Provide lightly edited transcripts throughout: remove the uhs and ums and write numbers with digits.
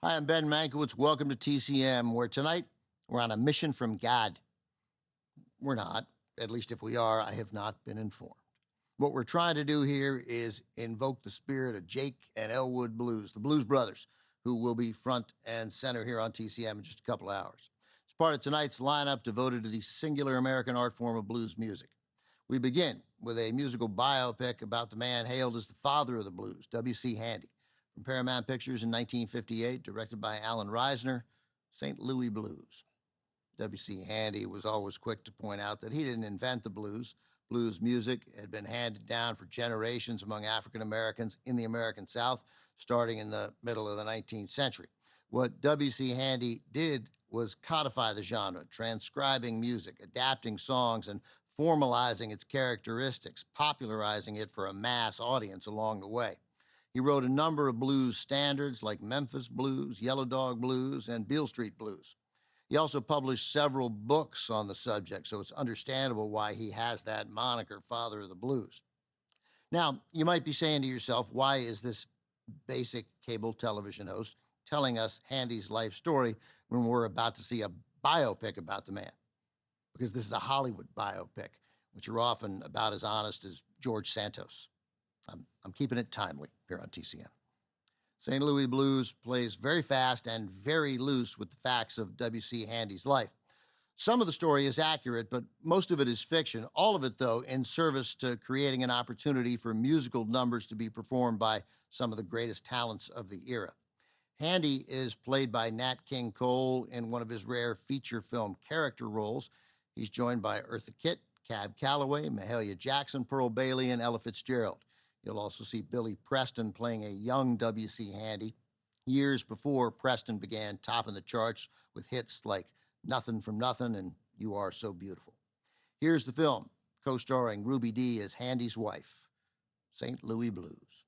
Hi, I'm Ben Mankiewicz. Welcome to TCM, where tonight we're on a mission from God. We're not. At least if we are, I have not been informed. What we're trying to do here is invoke the spirit of Jake and Elwood Blues, the Blues Brothers, who will be front and center here on TCM in just a couple of hours. It's part of tonight's lineup devoted to the singular American art form of blues music. We begin with a musical biopic about the man hailed as the father of the blues, W.C. Handy, from Paramount Pictures in 1958, directed by Alan Reisner, St. Louis Blues. W.C. Handy was always quick to point out that he didn't invent the blues. Blues music had been handed down for generations among African Americans in the American South, starting in the middle of the 19th century. What W.C. Handy did was codify the genre, transcribing music, adapting songs, and formalizing its characteristics, popularizing it for a mass audience along the way. He wrote a number of blues standards like Memphis Blues, Yellow Dog Blues, and Beale Street Blues. He also published several books on the subject, so it's understandable why he has that moniker, Father of the Blues. Now, you might be saying to yourself, why is this basic cable television host telling us Handy's life story when we're about to see a biopic about the man? Because this is a Hollywood biopic, which are often about as honest as George Santos. I'm keeping it timely here on TCM. St. Louis Blues plays very fast and very loose with the facts of W.C. Handy's life. Some of the story is accurate, but most of it is fiction. All of it, though, in service to creating an opportunity for musical numbers to be performed by some of the greatest talents of the era. Handy is played by Nat King Cole in one of his rare feature film character roles. He's joined by Eartha Kitt, Cab Calloway, Mahalia Jackson, Pearl Bailey, and Ella Fitzgerald. You'll also see Billy Preston playing a young W.C. Handy, years before Preston began topping the charts with hits like Nothing from Nothing and You Are So Beautiful. Here's the film, co-starring Ruby Dee as Handy's wife, St. Louis Blues.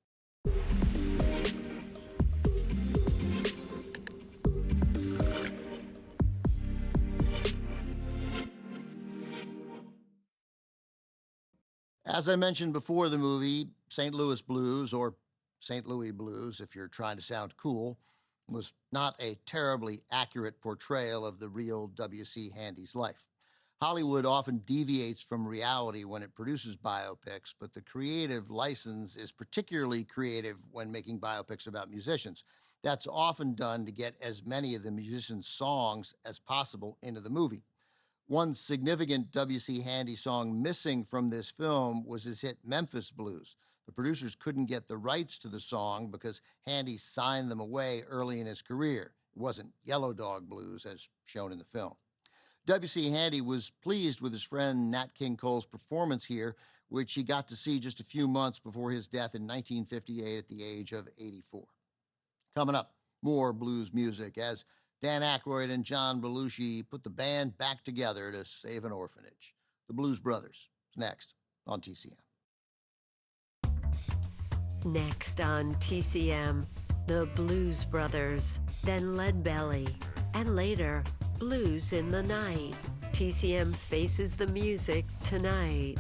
As I mentioned before the movie, St. Louis Blues, or St. Louis Blues if you're trying to sound cool, was not a terribly accurate portrayal of the real W.C. Handy's life. Hollywood often deviates from reality when it produces biopics, but the creative license is particularly creative when making biopics about musicians. That's often done to get as many of the musicians' songs as possible into the movie. One significant W.C. Handy song missing from this film was his hit Memphis Blues. The producers couldn't get the rights to the song because Handy signed them away early in his career. It wasn't Yellow Dog Blues, as shown in the film. W.C. Handy was pleased with his friend Nat King Cole's performance here, which he got to see just a few months before his death in 1958 at the age of 84. Coming up, more blues music as Dan Aykroyd and John Belushi put the band back together to save an orphanage. The Blues Brothers is next on TCM. Next on TCM, the Blues Brothers, then Lead Belly, and later, Blues in the Night. TCM faces the music tonight.